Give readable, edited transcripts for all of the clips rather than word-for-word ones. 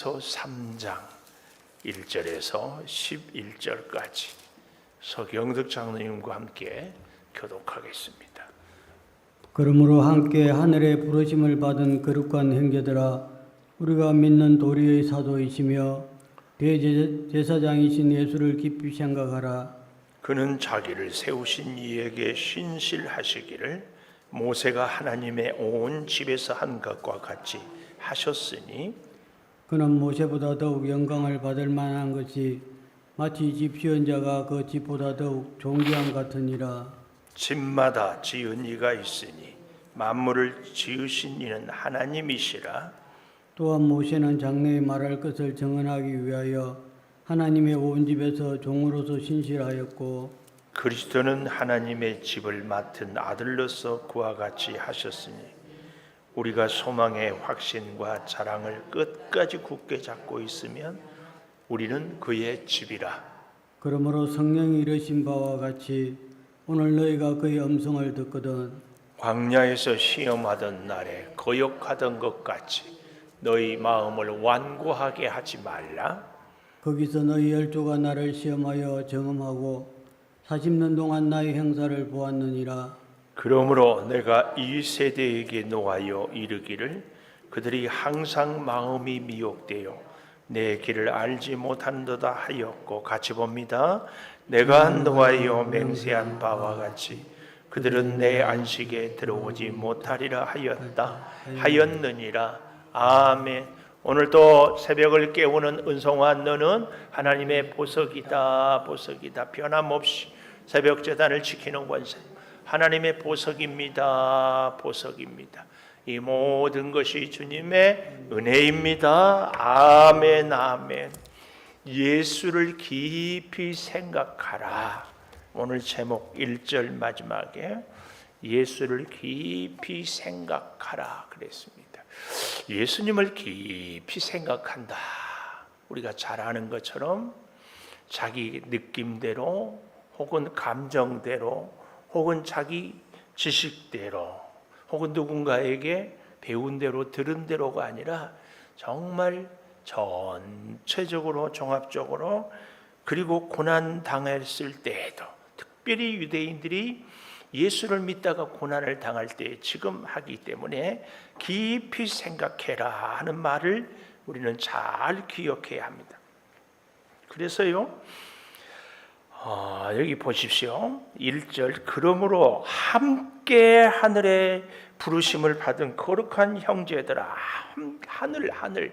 3장 1절에서 11절까지 서경득 장로님과 함께 교독하겠습니다. 그러므로 함께 하늘의 부르심을 받은 거룩한 형제들아, 우리가 믿는 도리의 사도이시며 대제사장이신 예수를 깊이 생각하라. 그는 자기를 세우신 이에게 신실하시기를 모세가 하나님의 온 집에서 한 것과 같이 하셨으니, 그는 모세보다 더욱 영광을 받을 만한 것이 마치 집 지은 자가 그 집보다 더욱 존귀함 같으니라. 집마다 지은 이가 있으니 만물을 지으신 이는 하나님이시라. 또한 모세는 장래에 말할 것을 정언하기 위하여 하나님의 온 집에서 종으로서 신실하였고, 그리스도는 하나님의 집을 맡은 아들로서 그와 같이 하셨으니 우리가 소망의 확신과 자랑을 끝까지 굳게 잡고 있으면 우리는 그의 집이라. 그러므로 성령이 이르신 바와 같이 오늘 너희가 그의 음성을 듣거든 광야에서 시험하던 날에 거역하던 것 같이 너희 마음을 완고하게 하지 말라. 거기서 너희 열조가 나를 시험하여 정음하고 40년 동안 나의 행사를 보았느니라. 그러므로 내가 이 세대에게 노하여 이르기를 그들이 항상 마음이 미혹되어 내 길을 알지 못한도다 하였고, 같이 봅니다. 내가 노하여 맹세한 바와 같이 그들은 내 안식에 들어오지 못하리라 하였느니라. 아멘. 오늘도 새벽을 깨우는 은송아, 너는 하나님의 보석이다. 변함없이 새벽 제단을 지키는 권세, 하나님의 보석입니다. 이 모든 것이 주님의 은혜입니다. 아멘, 아멘. 예수를 깊이 생각하라. 오늘 제목 1절 마지막에 예수를 깊이 생각하라 그랬습니다. 예수님을 깊이 생각한다. 우리가 잘 아는 것처럼 자기 느낌대로 혹은 감정대로 혹은 자기 지식대로 혹은 누군가에게 배운 대로 들은 대로가 아니라 정말 전체적으로 종합적으로, 그리고 고난 당했을 때에도 특별히 유대인들이 예수를 믿다가 고난을 당할 때 지금 하기 때문에 깊이 생각해라 하는 말을 우리는 잘 기억해야 합니다. 그래서요, 여기 보십시오. 1절, 그러므로 함께 하늘의 부르심을 받은 거룩한 형제들아. 하늘.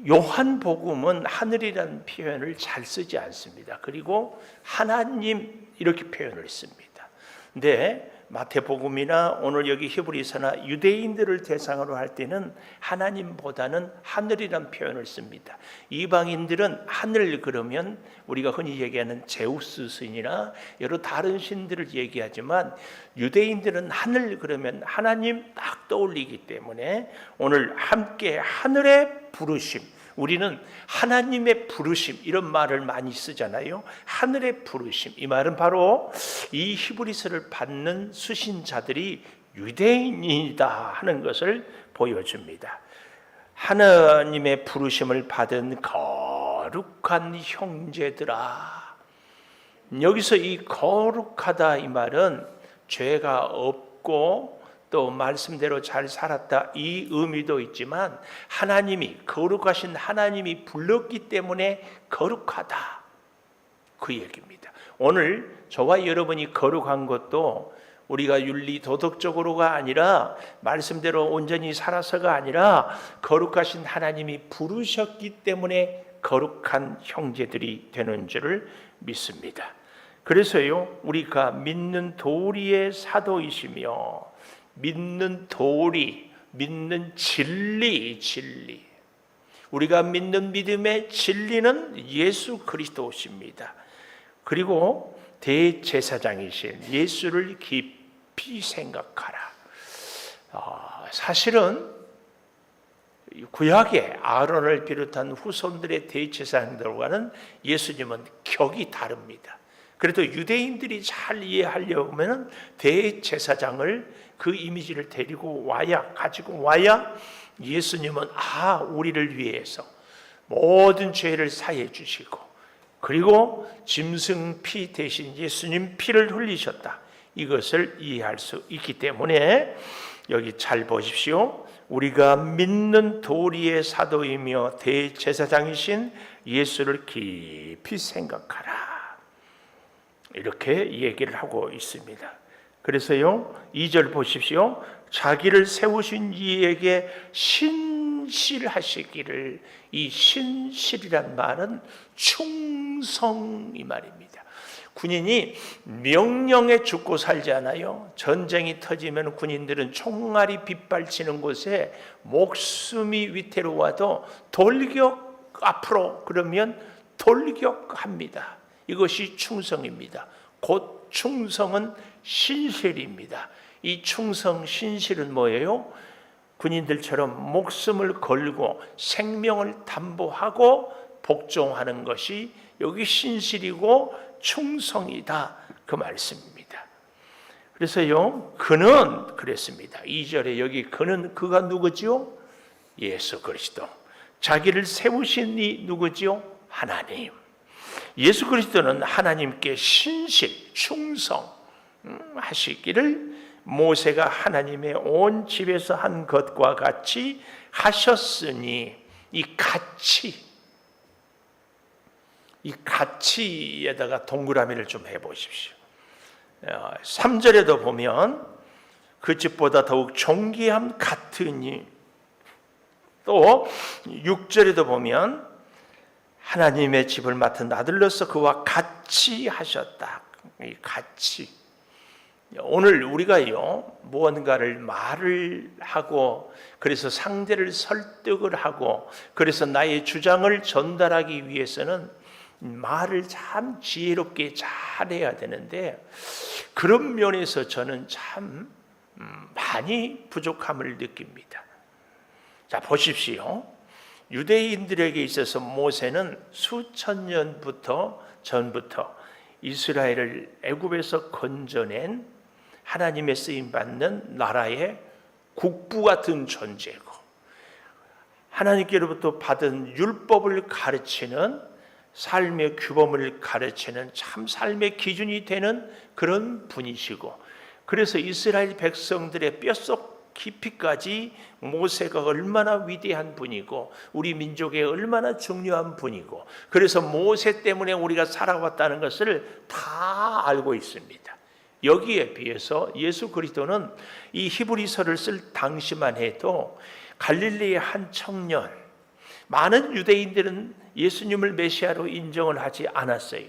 요한복음은 하늘이라는 표현을 잘 쓰지 않습니다. 그리고 하나님 이렇게 표현을 씁니다. 근데 마태복음이나 오늘 여기 히브리서나 유대인들을 대상으로 할 때는 하나님보다는 하늘이라는 표현을 씁니다. 이방인들은 하늘 그러면 우리가 흔히 얘기하는 제우스 신이나 여러 다른 신들을 얘기하지만, 유대인들은 하늘 그러면 하나님 딱 떠올리기 때문에 오늘 함께 하늘의 부르심, 우리는 하나님의 부르심 이런 말을 많이 쓰잖아요. 하늘의 부르심, 이 말은 바로 이 히브리서를 받는 수신자들이 유대인이다 하는 것을 보여줍니다. 하나님의 부르심을 받은 거룩한 형제들아. 여기서 이 거룩하다 이 말은 죄가 없고 또 말씀대로 잘 살았다 이 의미도 있지만, 하나님이, 거룩하신 하나님이 불렀기 때문에 거룩하다 그 얘기입니다. 오늘 저와 여러분이 거룩한 것도 우리가 윤리 도덕적으로가 아니라 말씀대로 온전히 살아서가 아니라 거룩하신 하나님이 부르셨기 때문에 거룩한 형제들이 되는 줄을 믿습니다. 그래서요, 우리가 믿는 도리의 사도이시며 믿는 도리, 믿는 진리. 우리가 믿는 믿음의 진리는 예수 그리스도십니다. 그리고 대제사장이신 예수를 깊이 생각하라. 사실은 구약의 아론을 비롯한 후손들의 대제사장들과는 예수님은 격이 다릅니다. 그래도 유대인들이 잘 이해하려고 하면 대제사장을 그 이미지를 가지고 와야 예수님은 우리를 위해서 모든 죄를 사해 주시고 그리고 짐승 피 대신 예수님 피를 흘리셨다. 이것을 이해할 수 있기 때문에 여기 잘 보십시오. 우리가 믿는 도리의 사도이며 대제사장이신 예수를 깊이 생각하라. 이렇게 얘기를 하고 있습니다. 그래서요, 2절 보십시오. 자기를 세우신 이에게 신실하시기를. 이 신실이란 말은 충성 이 말입니다. 군인이 명령에 죽고 살지 않아요. 전쟁이 터지면 군인들은 총알이 빗발치는 곳에 목숨이 위태로워도 돌격 앞으로 그러면 돌격합니다. 이것이 충성입니다. 곧 충성은 신실입니다. 이 충성 신실은 뭐예요? 군인들처럼 목숨을 걸고 생명을 담보하고 복종하는 것이 여기 신실이고 충성이다 그 말씀입니다. 그래서요, 그는 그랬습니다. 2절에 여기 그가 누구지요? 예수 그리스도. 자기를 세우신 이 누구지요? 하나님. 예수 그리스도는 하나님께 신실, 충성 하시기를 모세가 하나님의 온 집에서 한 것과 같이 하셨으니, 이 가치에다가 동그라미를 좀 해보십시오. 3절에도 보면 그 집보다 더욱 존귀함 같으니, 또 6절에도 보면 하나님의 집을 맡은 아들로서 그와 같이 하셨다. 이 같이. 오늘 우리가요, 무언가를 말을 하고 그래서 상대를 설득을 하고 그래서 나의 주장을 전달하기 위해서는 말을 참 지혜롭게 잘해야 되는데, 그런 면에서 저는 참 많이 부족함을 느낍니다. 자, 보십시오. 유대인들에게 있어서 모세는 수천 년 전부터 이스라엘을 애굽에서 건져낸 하나님의 쓰임받는 나라의 국부 같은 존재고, 하나님께로부터 받은 율법을 가르치는 삶의 규범을 가르치는 참 삶의 기준이 되는 그런 분이시고, 그래서 이스라엘 백성들의 뼛속 깊이까지 모세가 얼마나 위대한 분이고 우리 민족에 얼마나 중요한 분이고, 그래서 모세 때문에 우리가 살아왔다는 것을 다 알고 있습니다. 여기에 비해서 예수 그리스도는 이 히브리서를 쓸 당시만 해도 갈릴리의 한 청년, 많은 유대인들은 예수님을 메시아로 인정을 하지 않았어요.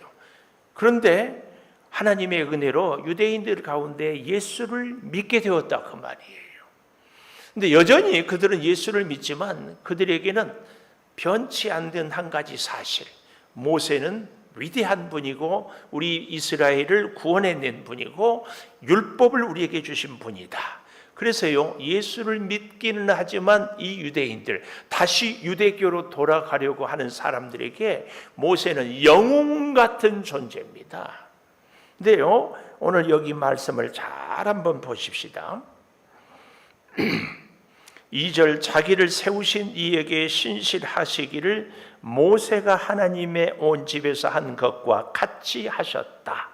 그런데 하나님의 은혜로 유대인들 가운데 예수를 믿게 되었다 그 말이에요. 근데 여전히 그들은 예수를 믿지만 그들에게는 변치 않는 한 가지 사실, 모세는 위대한 분이고 우리 이스라엘을 구원해낸 분이고 율법을 우리에게 주신 분이다. 그래서요, 예수를 믿기는 하지만 이 유대인들, 다시 유대교로 돌아가려고 하는 사람들에게 모세는 영웅 같은 존재입니다. 근데요, 오늘 여기 말씀을 잘 한번 보십시다. 2절, 자기를 세우신 이에게 신실하시기를 모세가 하나님의 온 집에서 한 것과 같이 하셨다.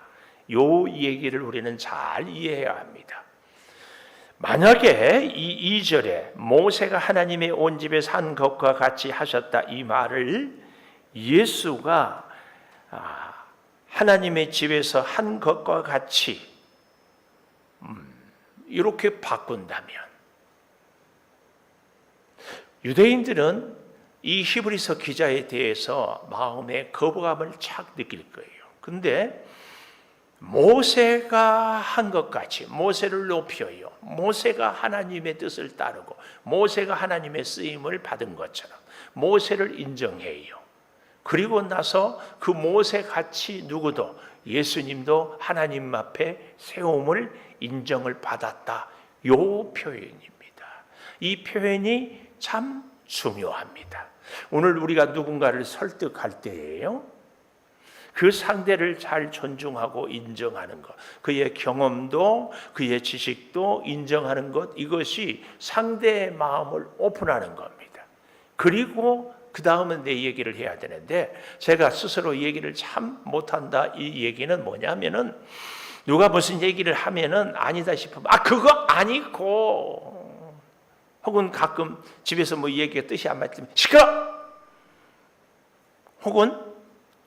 요 얘기를 우리는 잘 이해해야 합니다. 만약에 이 2절에 모세가 하나님의 온 집에서 한 것과 같이 하셨다, 이 말을 예수가 하나님의 집에서 한 것과 같이 이렇게 바꾼다면, 유대인들은 이 히브리서 기자에 대해서 마음에 거부감을 착 느낄 거예요. 그런데 모세가 한 것 같이 모세를 높여요. 모세가 하나님의 뜻을 따르고 모세가 하나님의 쓰임을 받은 것처럼 모세를 인정해요. 그리고 나서 그 모세같이 누구도, 예수님도 하나님 앞에 세움을 인정을 받았다. 요 표현입니다. 이 표현이 참 중요합니다. 오늘 우리가 누군가를 설득할 때예요, 그 상대를 잘 존중하고 인정하는 것, 그의 경험도 그의 지식도 인정하는 것, 이것이 상대의 마음을 오픈하는 겁니다. 그리고 그 다음은 내 얘기를 해야 되는데, 제가 스스로 얘기를 참 못한다, 이 얘기는 뭐냐면은, 누가 무슨 얘기를 하면은 아니다 싶으면 그거 아니고, 혹은 가끔 집에서 뭐 얘기가 뜻이 안 맞으면 시끄러! 혹은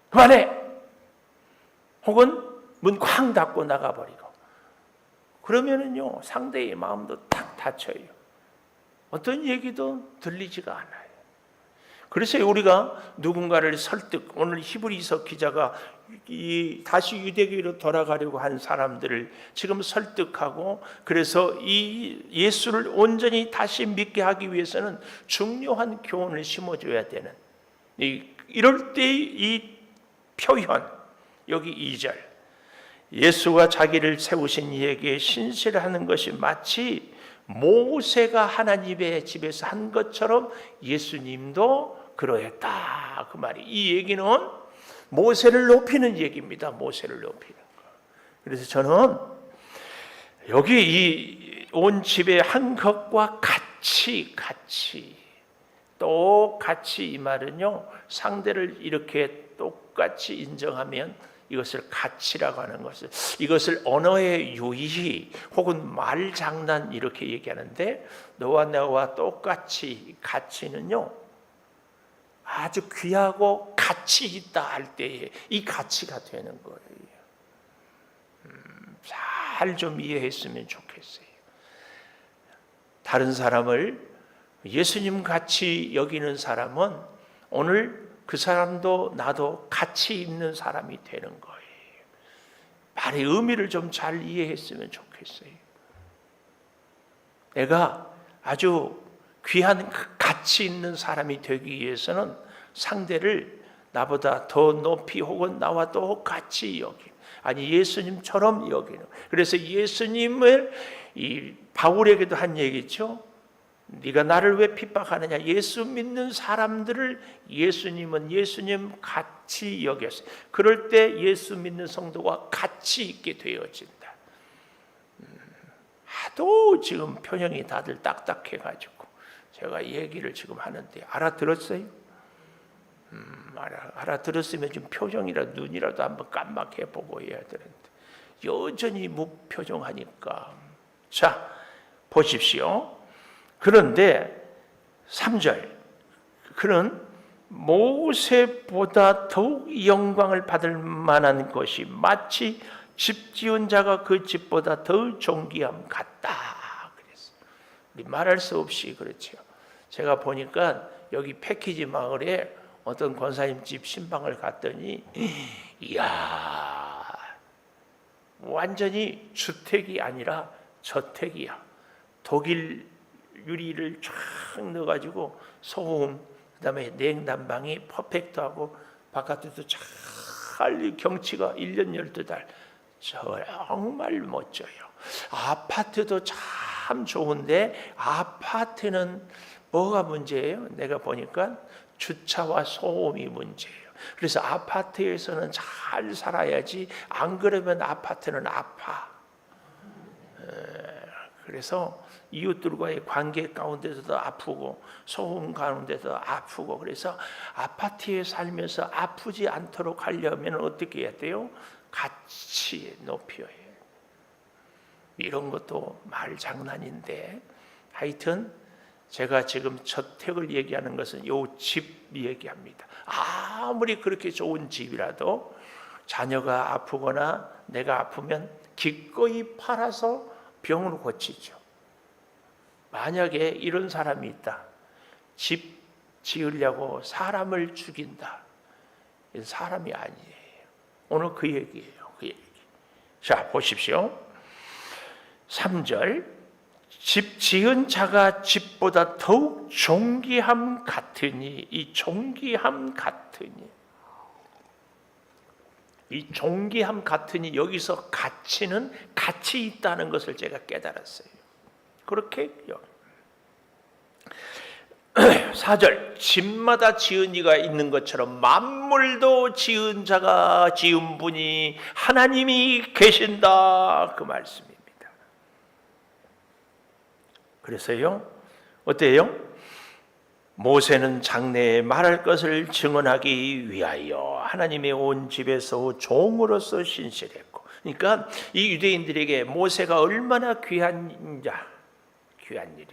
그만해! 혹은 문 쾅 닫고 나가버리고, 그러면은요 상대의 마음도 탁 닫혀요. 어떤 얘기도 들리지가 않아요. 그래서 우리가 누군가를 설득, 오늘 히브리서 기자가 다시 유대교로 돌아가려고 한 사람들을 지금 설득하고, 그래서 이 예수를 온전히 다시 믿게 하기 위해서는 중요한 교훈을 심어줘야 되는, 이럴 때 이 표현, 여기 2절, 예수가 자기를 세우신 이에게 신실하는 것이 마치 모세가 하나님의 집에서 한 것처럼 예수님도 그러했다, 그 말이. 이 얘기는 모세를 높이는 얘기입니다. 모세를 높이는 거. 그래서 저는 여기 이 온 집의 한 것과 같이 똑같이, 이 말은요 상대를 이렇게 똑같이 인정하면 이것을 가치라고 하는 것을, 이것을 언어의 유희 혹은 말장난 이렇게 얘기하는데, 너와 나와 똑같이, 가치는요 아주 귀하고 가치 있다 할 때에 이 가치가 되는 거예요. 잘 좀 이해했으면 좋겠어요. 다른 사람을 예수님 같이 여기는 사람은 오늘 그 사람도 나도 가치 있는 사람이 되는 거예요. 말의 의미를 좀 잘 이해했으면 좋겠어요. 내가 아주 귀한 가치 있는 사람이 되기 위해서는 상대를 나보다 더 높이 혹은 나와 똑같이 여기는, 아니 예수님처럼 여기는. 그래서 예수님을 이 바울에게도 한 얘기죠. 네가 나를 왜 핍박하느냐. 예수 믿는 사람들을 예수님은 예수님 같이 여겼어요. 그럴 때 예수 믿는 성도가 가치 있게 되어진다. 하도 지금 표정이 다들 딱딱해가지고 제가 얘기를 지금 하는데 알아들었어요? 알아들었으면 좀 표정이라 눈이라도 한번 깜빡해보고 해야 되는데 여전히 무표정하니까. 자, 보십시오. 그런데 3절, 그는 모세보다 더욱 영광을 받을 만한 것이 마치 집 지은 자가 그 집보다 더 존귀함 같다 그랬어요. 우리 말할 수 없이 그렇죠. 제가 보니까 여기 패키지 마을에 어떤 권사님 집 신방을 갔더니 이야, 완전히 주택이 아니라 저택이야. 독일 유리를 쫙 넣어가지고 소음, 그다음에 냉난방이 퍼펙트하고 바깥에도 잘 경치가 1년 12달 정말 멋져요. 아파트도 참 좋은데 아파트는 뭐가 문제예요? 내가 보니까 주차와 소음이 문제예요. 그래서 아파트에서는 잘 살아야지, 안 그러면 아파트는 아파. 그래서 이웃들과의 관계 가운데서도 아프고 소음 가운데서 아프고, 그래서 아파트에 살면서 아프지 않도록 하려면 어떻게 해야 돼요? 같이 높여야 해요. 이런 것도 말 장난인데, 하여튼 제가 지금 저택을 얘기하는 것은 요 집 얘기합니다. 아무리 그렇게 좋은 집이라도 자녀가 아프거나 내가 아프면 기꺼이 팔아서 병으로 고치죠. 만약에 이런 사람이 있다. 집 지으려고 사람을 죽인다. 이건 사람이 아니에요. 오늘 그 얘기예요. 그 얘기. 자, 보십시오. 3절. 집 지은 자가 집보다 더욱 존귀함 같으니, 이 존귀함 같으니, 이 존귀함 같으니, 여기서 가치는 가치 있다는 것을 제가 깨달았어요. 그렇게 4절 집마다 지은 이가 있는 것처럼 만물도 지은 자가 지은 분이 하나님이 계신다, 그 말씀입니다. 그래서요, 어때요? 모세는 장래에 말할 것을 증언하기 위하여 하나님의 온 집에서 종으로서 신실했고, 그러니까 이 유대인들에게 모세가 얼마나 귀한 일이.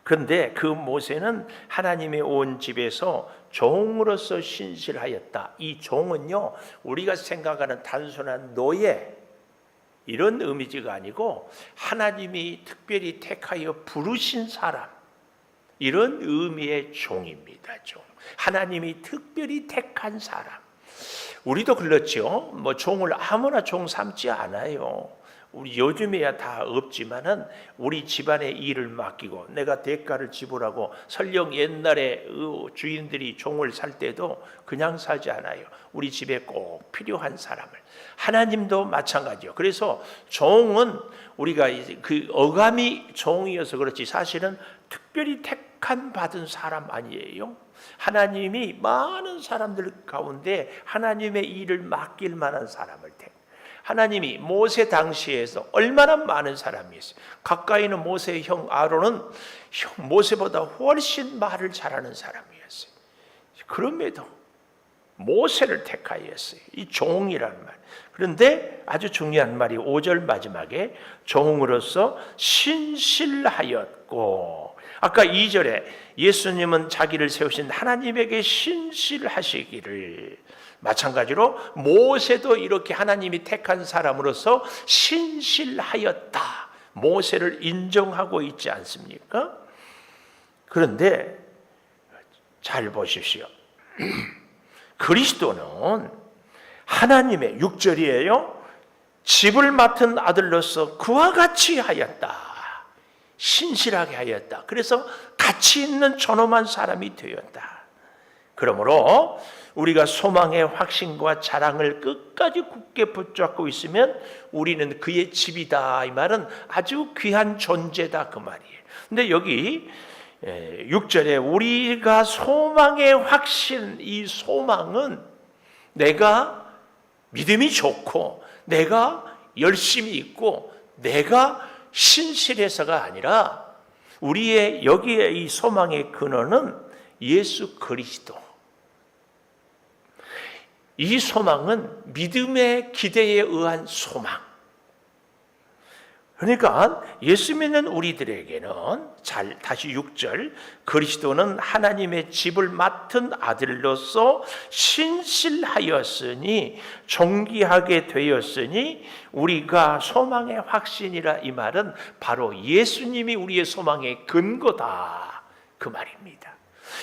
그런데 그 모세는 하나님의 온 집에서 종으로서 신실하였다. 이 종은요, 우리가 생각하는 단순한 노예 이런 의미가 아니고 하나님이 특별히 택하여 부르신 사람, 이런 의미의 종입니다. 종. 하나님이 특별히 택한 사람. 우리도 그렇죠. 뭐 종을 아무나 종 삼지 않아요. 우리 요즘에야 다 없지만은 우리 집안의 일을 맡기고 내가 대가를 지불하고, 설령 옛날에 주인들이 종을 살 때도 그냥 사지 않아요. 우리 집에 꼭 필요한 사람을. 하나님도 마찬가지요. 그래서 종은 우리가 그 어감이 종이어서 그렇지 사실은 특별히 택한 받은 사람 아니에요. 하나님이 많은 사람들 가운데 하나님의 일을 맡길 만한 사람을 하나님이 모세 당시에서 얼마나 많은 사람이 있어요. 가까이는 모세의 형 아론은 모세보다 훨씬 말을 잘하는 사람이었어요. 그럼에도 모세를 택하였어요. 이 종이라는 말. 그런데 아주 중요한 말이 5절 마지막에 종으로서 신실하였고, 아까 2절에 예수님은 자기를 세우신 하나님에게 신실하시기를, 마찬가지로 모세도 이렇게 하나님이 택한 사람으로서 신실하였다, 모세를 인정하고 있지 않습니까? 그런데 잘 보십시오. 그리스도는 하나님의 6절이에요. 집을 맡은 아들로서 그와 같이 하였다, 신실하게 하였다. 그래서 가치 있는 존엄한 사람이 되었다. 그러므로 우리가 소망의 확신과 자랑을 끝까지 굳게 붙잡고 있으면 우리는 그의 집이다, 이 말은 아주 귀한 존재다, 그 말이에요. 근데 여기 6절에 우리가 소망의 확신, 이 소망은 내가 믿음이 좋고 내가 열심히 있고 내가 신실해서가 아니라, 우리의 여기에 이 소망의 근원은 예수 그리스도. 이 소망은 믿음의 기대에 의한 소망. 그러니까 예수 믿는 우리들에게는, 다시 6절, 그리스도는 하나님의 집을 맡은 아들로서 신실하였으니, 존귀하게 되었으니 우리가 소망의 확신이라, 이 말은 바로 예수님이 우리의 소망의 근거다, 그 말입니다.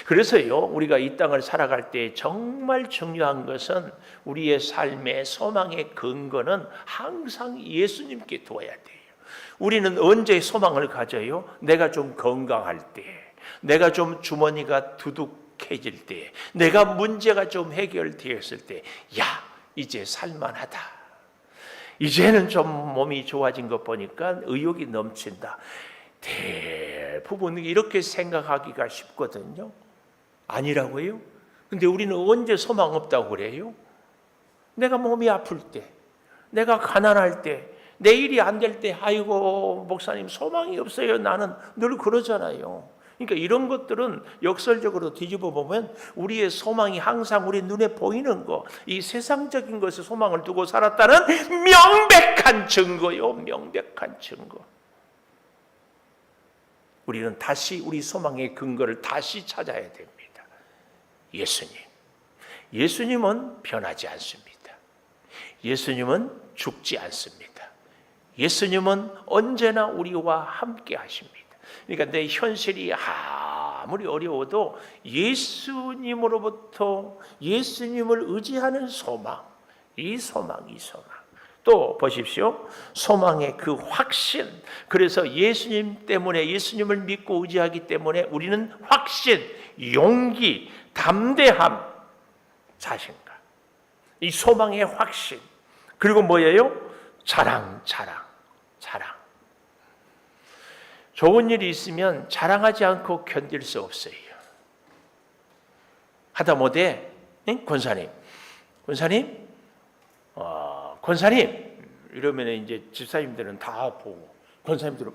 그래서요, 우리가 이 땅을 살아갈 때 정말 중요한 것은 우리의 삶의 소망의 근거는 항상 예수님께 두어야 돼요. 우리는 언제 소망을 가져요? 내가 좀 건강할 때, 내가 좀 주머니가 두둑해질 때, 내가 문제가 좀 해결되었을 때, 야, 이제 살만하다, 이제는 좀 몸이 좋아진 것 보니까 의욕이 넘친다. 대부분 이렇게 생각하기가 쉽거든요. 아니라고요? 근데 우리는 언제 소망 없다고 그래요? 내가 몸이 아플 때, 내가 가난할 때, 내 일이 안 될 때, 아이고 목사님 소망이 없어요, 나는 늘 그러잖아요. 그러니까 이런 것들은 역설적으로 뒤집어 보면 우리의 소망이 항상 우리 눈에 보이는 거, 이 세상적인 것에 소망을 두고 살았다는 명백한 증거요, 명백한 증거. 우리는 다시 우리 소망의 근거를 다시 찾아야 됩니다. 예수님. 예수님은 변하지 않습니다. 예수님은 죽지 않습니다. 예수님은 언제나 우리와 함께 하십니다. 그러니까 내 현실이 아무리 어려워도 예수님으로부터 예수님을 의지하는 소망, 이 소망. 또 보십시오. 소망의 그 확신. 그래서 예수님 때문에, 예수님을 믿고 의지하기 때문에 우리는 확신, 용기, 담대함, 자신감. 이 소망의 확신. 그리고 뭐예요? 자랑. 좋은 일이 있으면 자랑하지 않고 견딜 수 없어요. 하다못해 권사님 이러면 이제 집사님들은 다 보고 권사님들은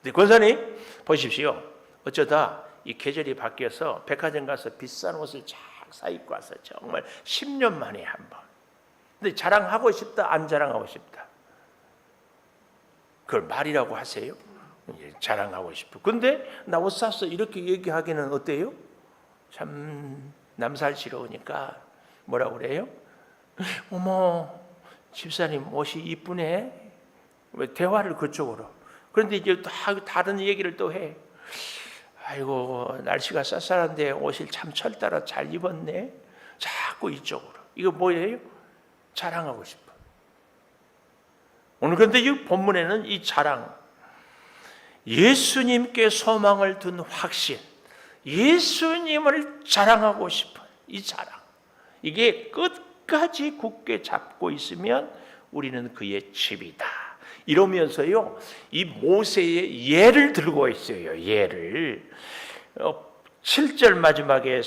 근데 권사님 보십시오. 어쩌다 이 계절이 바뀌어서 백화점 가서 비싼 옷을 쫙 사 입고 와서 정말 10년 만에 한 번. 근데 자랑하고 싶다, 안 자랑하고 싶다. 그걸 말이라고 하세요? 자랑하고 싶어. 근데 나 옷 샀어 이렇게 얘기하기는 어때요? 참 남살스러우니까 뭐라고 그래요? 어머 집사님 옷이 이쁘네. 왜 대화를 그쪽으로. 그런데 이제 다른 얘기를 또 해. 아이고 날씨가 쌀쌀한데 옷을 참 철따라 잘 입었네. 자꾸 이쪽으로. 이거 뭐예요? 자랑하고 싶어. 오늘 그런데 이 본문에는 이 자랑, 예수님께 소망을 둔 확신, 예수님을 자랑하고 싶은 이 자랑, 이게 끝까지 굳게 잡고 있으면 우리는 그의 집이다. 이러면서요, 이 모세의 예를 들고 있어요. 예를 7절 마지막에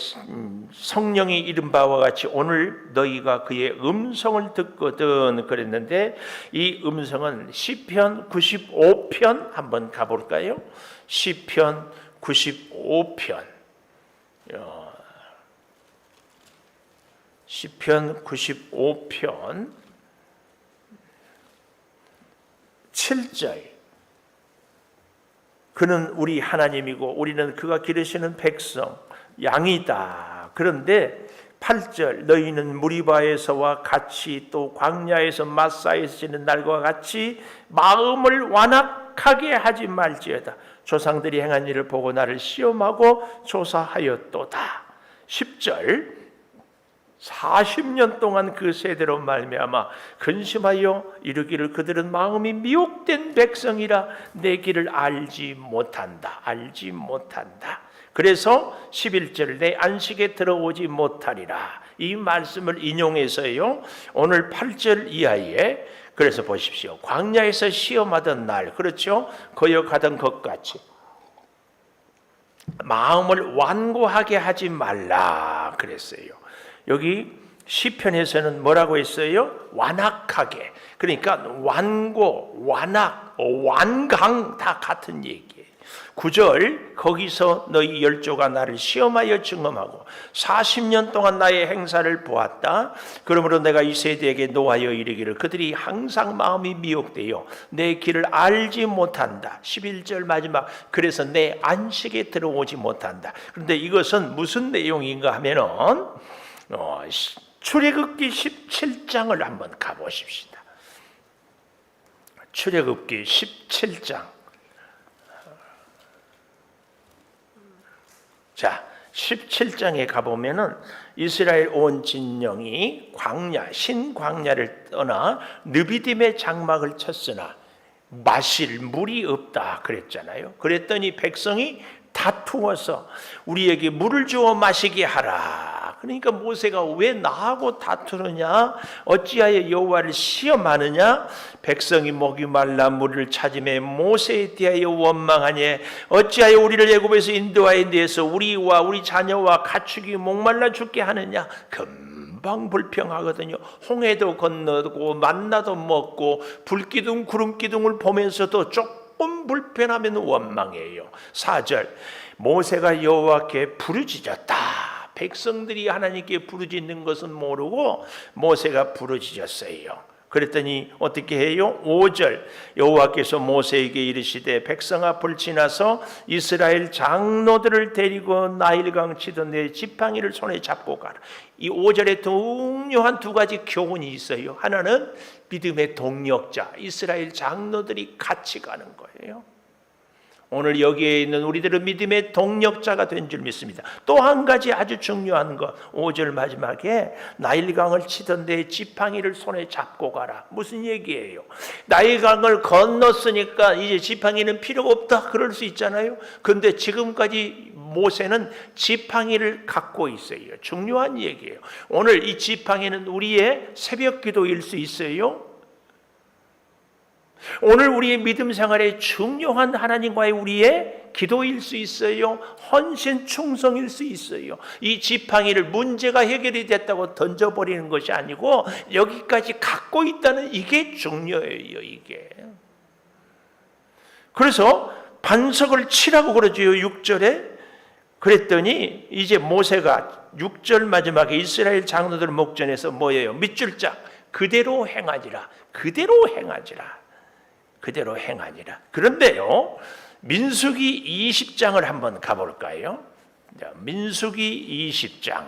성령이 이른 바와 같이 오늘 너희가 그의 음성을 듣거든 그랬는데, 이 음성은 시편 95편 한번 가볼까요? 시편 95편 시편 95편 7절, 그는 우리 하나님이고 우리는 그가 기르시는 백성 양이다. 그런데 8절, 너희는 무리바에서와 같이 또 광야에서 마사에서 지는 날과 같이 마음을 완악하게 하지 말지어다. 조상들이 행한 일을 보고 나를 시험하고 조사하였도다. 10절, 40년 동안 그 세대로 말미암아 근심하여 이르기를 그들은 마음이 미혹된 백성이라 내 길을 알지 못한다. 그래서 11절, 내 안식에 들어오지 못하리라. 이 말씀을 인용해서요, 오늘 8절 이하에, 그래서 보십시오. 광야에서 시험하던 날, 그렇죠? 거역하던 것 같이 마음을 완고하게 하지 말라 그랬어요. 여기 시편에서는 뭐라고 했어요? 완악하게. 그러니까 완고, 완악, 완강 다 같은 얘기예요. 9절, 거기서 너희 열조가 나를 시험하여 증언하고 40년 동안 나의 행사를 보았다. 그러므로 내가 이 세대에게 노하여 이르기를 그들이 항상 마음이 미혹되어 내 길을 알지 못한다. 11절 마지막, 그래서 내 안식에 들어오지 못한다. 그런데 이것은 무슨 내용인가 하면은 출애굽기 17장을 한번 가보십시다. 출애굽기 17장. 자, 17장에 가보면은 이스라엘 온 진영이 광야, 신광야를 떠나 느비딤의 장막을 쳤으나 마실 물이 없다 그랬잖아요. 그랬더니 백성이 다투어서 우리에게 물을 주어 마시게 하라. 그러니까 모세가 왜 나하고 다투느냐? 어찌하여 여호와를 시험하느냐? 백성이 목이 말라 물을 찾음에 모세에 대하여 원망하니 어찌하여 우리를 애굽에서 인도하여 내서 우리와 우리 자녀와 가축이 목말라 죽게 하느냐? 금방 불평하거든요. 홍해도 건너고 만나도 먹고 불기둥 구름기둥을 보면서도 조금 불편하면 원망해요. 4절, 모세가 여호와께 부르짖었다. 백성들이 하나님께 부르짖는 것은 모르고 모세가 부르짖었어요. 그랬더니 어떻게 해요? 5절, 여호와께서 모세에게 이르시되 백성 앞을 지나서 이스라엘 장로들을 데리고 나일강 치던 내 지팡이를 손에 잡고 가라. 이 5절에 중요한 두 가지 교훈이 있어요. 하나는 믿음의 동력자, 이스라엘 장로들이 같이 가는 거예요. 오늘 여기에 있는 우리들은 믿음의 동력자가 된 줄 믿습니다. 또 한 가지 아주 중요한 것, 5절 마지막에 나일강을 치던 내 지팡이를 손에 잡고 가라. 무슨 얘기예요? 나일강을 건넜으니까 이제 지팡이는 필요 없다 그럴 수 있잖아요. 그런데 지금까지 모세는 지팡이를 갖고 있어요. 중요한 얘기예요. 오늘 이 지팡이는 우리의 새벽 기도일 수 있어요. 오늘 우리의 믿음 생활에 중요한 하나님과의 우리의 기도일 수 있어요. 헌신 충성일 수 있어요. 이 지팡이를 문제가 해결이 됐다고 던져버리는 것이 아니고 여기까지 갖고 있다는 이게 중요해요. 이게. 그래서 반석을 치라고 그러죠. 6절에. 그랬더니 이제 모세가 6절 마지막에 이스라엘 장로들 목전에서 뭐예요? 밑줄짝 그대로 행하지라. 그대로 행하지라. 그대로 행하니라. 그런데요, 민수기 20장을 한번 가볼까요? 자, 민수기 20장.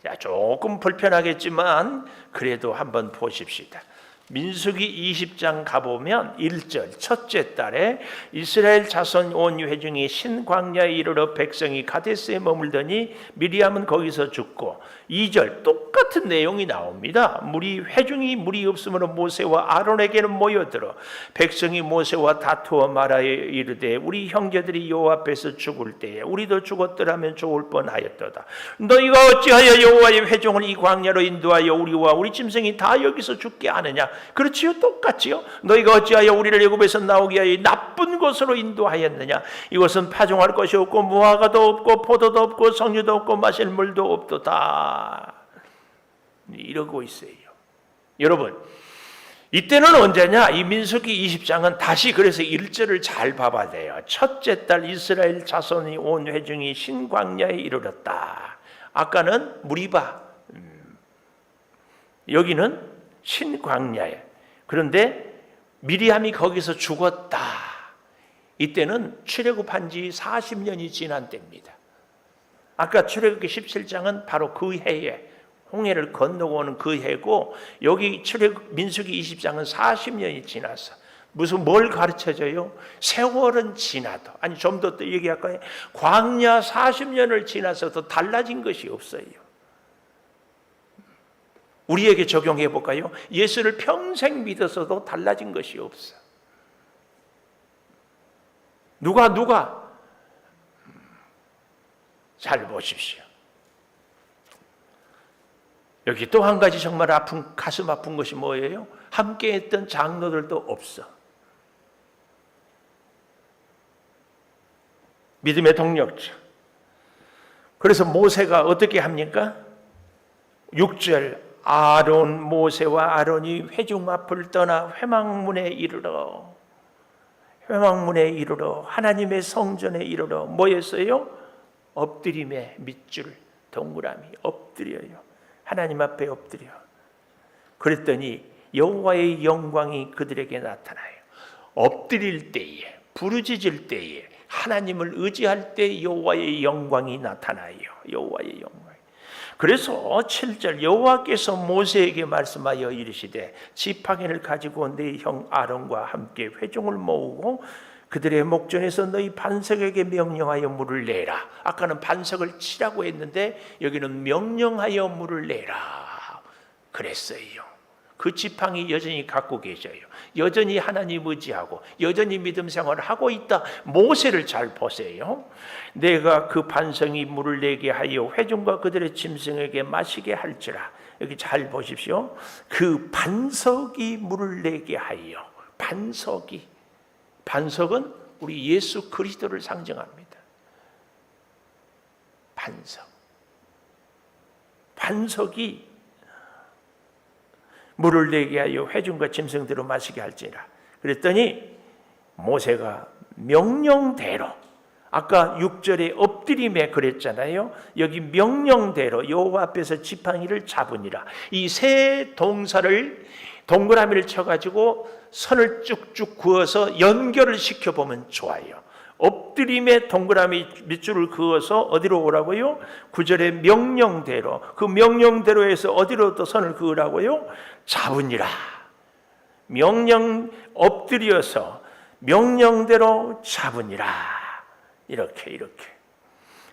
자, 조금 불편하겠지만 그래도 한번 보십시다. 민수기 20장 가보면 1절 첫째 달에 이스라엘 자손 온 회중이 신광야에 이르러 백성이 가데스에 머물더니 미리암은 거기서 죽고 2절 똑같은 내용이 나옵니다. 회중이 물이 없으므로 모세와 아론에게는 모여들어 백성이 모세와 다투어 말하여 이르되 우리 형제들이 여호와 앞에서 죽을 때에 우리도 죽었더라면 좋을 뻔하였도다. 너희가 어찌하여 여호와의 회중을 이 광야로 인도하여 우리와 우리 짐승이 다 여기서 죽게 하느냐? 그렇지요? 똑같지요? 너희가 어찌하여 우리를 애굽에서 나오게 하여 나쁜 곳으로 인도하였느냐? 이것은 파종할 것이 없고 무화과도 없고 포도도 없고 석류도 없고 마실 물도 없도다. 이러고 있어요. 여러분, 이때는 언제냐? 이 민수기 20장은 다시 그래서 1절을 잘 봐봐야 돼요. 첫째 달 이스라엘 자손이 온 회중이 신광야에 이르렀다. 아까는 무리바, 여기는 신광야에. 그런데 미리암이 거기서 죽었다. 이때는 출애굽한 지 40년이 지난 때입니다. 아까 출애굽기 17장은 바로 그 해에 홍해를 건너고 오는 그 해고, 여기 민수기 20장은 40년이 지나서 뭘 가르쳐줘요? 세월은 지나도, 아니 좀 더 얘기할까요? 광야 40년을 지나서도 달라진 것이 없어요. 우리에게 적용해 볼까요? 예수를 평생 믿어서도 달라진 것이 없어. 누가? 잘 보십시오. 여기 또 한 가지 정말 가슴 아픈 것이 뭐예요? 함께 했던 장로들도 없어. 믿음의 동력자. 그래서 모세가 어떻게 합니까? 6절 아론 모세와 아론이 회중 앞을 떠나 회막문에 이르러 하나님의 성전에 이르러 뭐였어요? 엎드림에 밑줄 동그라미 엎드려요. 하나님 앞에 엎드려. 그랬더니 여호와의 영광이 그들에게 나타나요. 엎드릴 때에, 부르짖을 때에, 하나님을 의지할 때 여호와의 영광이 나타나요. 여호와의 영광. 그래서 7절 여호와께서 모세에게 말씀하여 이르시되 지팡이를 가지고 네 형 아론과 함께 회중을 모으고 그들의 목전에서 너희 반석에게 명령하여 물을 내라. 아까는 반석을 치라고 했는데 여기는 명령하여 물을 내라 그랬어요. 그 지팡이 여전히 갖고 계셔요. 여전히 하나님 의지하고 여전히 믿음 생활을 하고 있다. 모세를 잘 보세요. 내가 그 반석이 물을 내게 하여 회중과 그들의 짐승에게 마시게 할지라. 여기 잘 보십시오. 그 반석이 물을 내게 하여. 반석은 우리 예수 그리스도를 상징합니다. 반석이 물을 내게 하여 회중과 짐승들을 마시게 할지라. 그랬더니 모세가 명령대로, 아까 6절에 엎드림에 그랬잖아요. 여기 명령대로 여호와 앞에서 지팡이를 잡으니라. 이 세 동사를 동그라미를 쳐가지고 선을 쭉쭉 그어서 연결을 시켜보면 좋아요. 엎드림에 동그라미 밑줄을 그어서 어디로 오라고요? 9절에 명령대로, 그 명령대로 해서 어디로 또 선을 그으라고요? 잡으니라. 명령 엎드려서 명령대로 잡으니라. 이렇게.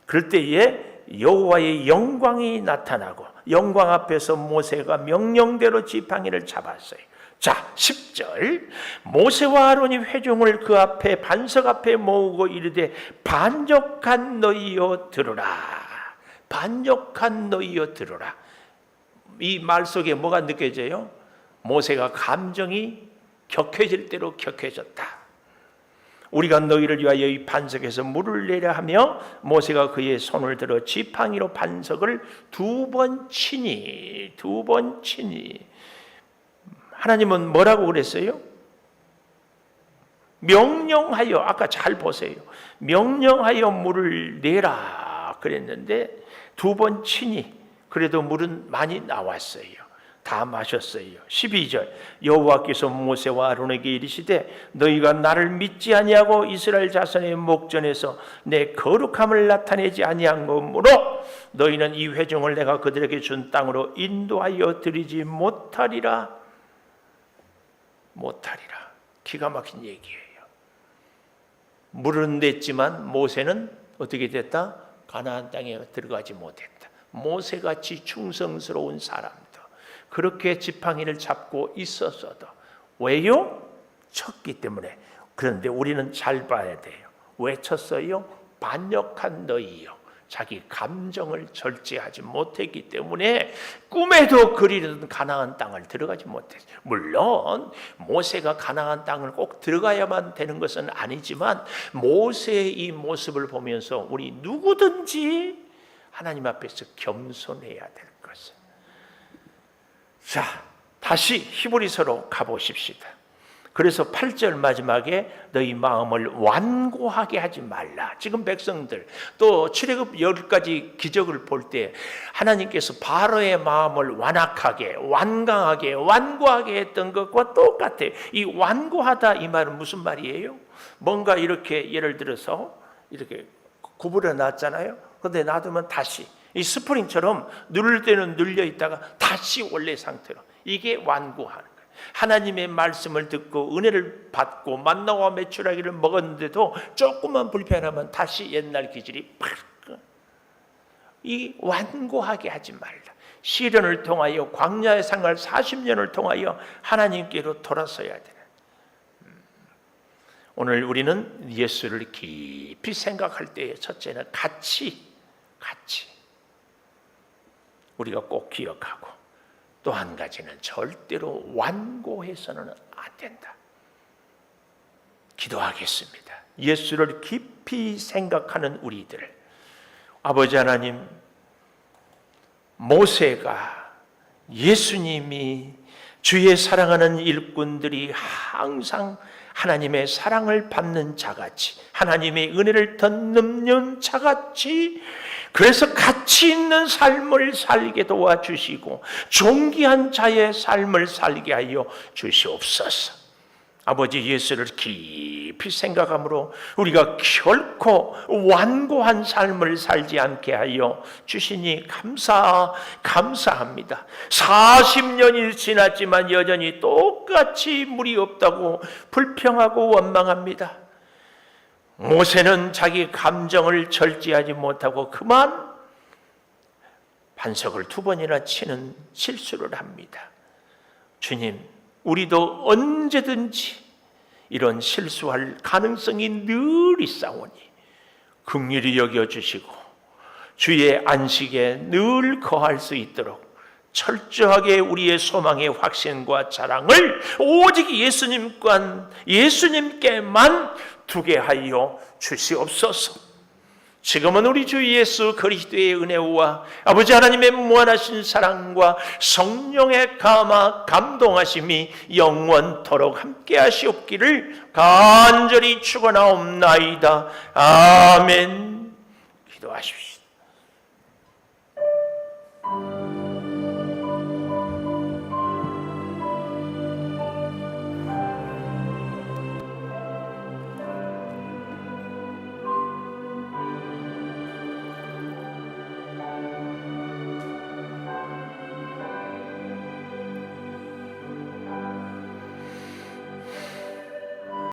그럴 때에 여호와의 영광이 나타나고 영광 앞에서 모세가 명령대로 지팡이를 잡았어요. 자, 10절 모세와 아론이 회중을 그 앞에 반석 앞에 모으고 이르되 반역한 너희여 들으라. 반역한 너희여 들으라. 이 말 속에 뭐가 느껴져요? 모세가 감정이 격해질 대로 격해졌다. 우리가 너희를 위하여 이 반석에서 물을 내려 하며 모세가 그의 손을 들어 지팡이로 반석을 두 번 치니. 하나님은 뭐라고 그랬어요? 명령하여, 아까 잘 보세요. 명령하여 물을 내라 그랬는데 두 번 치니 그래도 물은 많이 나왔어요. 다 마셨어요. 12절 여호와께서 모세와 아론에게 이르시되 너희가 나를 믿지 아니하고 이스라엘 자손의 목전에서 내 거룩함을 나타내지 아니한 것으로 너희는 이 회중을 내가 그들에게 준 땅으로 인도하여 드리지 못하리라. 기가 막힌 얘기예요. 물은 냈지만 모세는 어떻게 됐다? 가나안 땅에 들어가지 못했다. 모세같이 충성스러운 사람도 그렇게 지팡이를 잡고 있었어도 왜요? 쳤기 때문에. 그런데 우리는 잘 봐야 돼요. 왜 쳤어요? 반역한 너희요. 자기 감정을 절제하지 못했기 때문에 꿈에도 그리던 가나안 땅을 들어가지 못했어요. 물론 모세가 가나안 땅을 꼭 들어가야만 되는 것은 아니지만 모세의 이 모습을 보면서 우리 누구든지 하나님 앞에서 겸손해야 될 것은. 자, 다시 히브리서로 가보십시다. 그래서 8절 마지막에 너희 마음을 완고하게 하지 말라. 지금 백성들 또 출애굽 10가지 기적을 볼 때 하나님께서 바로의 마음을 완악하게, 완강하게, 완고하게 했던 것과 똑같아요. 이 완고하다 이 말은 무슨 말이에요? 뭔가 이렇게 예를 들어서 이렇게 구부려 놨잖아요. 그런데 놔두면 다시 이 스프링처럼 누를 때는 눌려 있다가 다시 원래 상태로. 이게 완고하는 거예요. 하나님의 말씀을 듣고 은혜를 받고 만나와 메추라기를 먹었는데도 조금만 불편하면 다시 옛날 기질이 팍. 이 완고하게 하지 말라. 시련을 통하여 광야의 생활 40년을 통하여 하나님께로 돌아서야 되는. 오늘 우리는 예수를 깊이 생각할 때에 첫째는 같이 우리가 꼭 기억하고 또 한 가지는 절대로 완고해서는 안 된다. 기도하겠습니다. 예수를 깊이 생각하는 우리들. 아버지 하나님, 모세가 예수님이 주의 사랑하는 일꾼들이 항상 하나님의 사랑을 받는 자같이 하나님의 은혜를 덧넘는 자같이 그래서 가치 있는 삶을 살게 도와주시고 존귀한 자의 삶을 살게 하여 주시옵소서. 아버지 예수를 깊이 생각함으로 우리가 결코 완고한 삶을 살지 않게 하여 주시니 감사합니다. 40년이 지났지만 여전히 똑같이 물이 없다고 불평하고 원망합니다. 모세는 자기 감정을 절제하지 못하고 그만 반석을 2번이나 치는 실수를 합니다. 주님, 우리도 언제든지 이런 실수할 가능성이 늘 있사오니 긍휼히 여겨주시고 주의 안식에 늘 거할 수 있도록 철저하게 우리의 소망의 확신과 자랑을 오직 예수님께만 두게 하여 주시옵소서. 지금은 우리 주 예수 그리스도의 은혜와 아버지 하나님의 무한하신 사랑과 성령의 감동하심이 영원토록 함께 하시옵기를 간절히 축원하옵나이다. 아멘. 기도하십시오.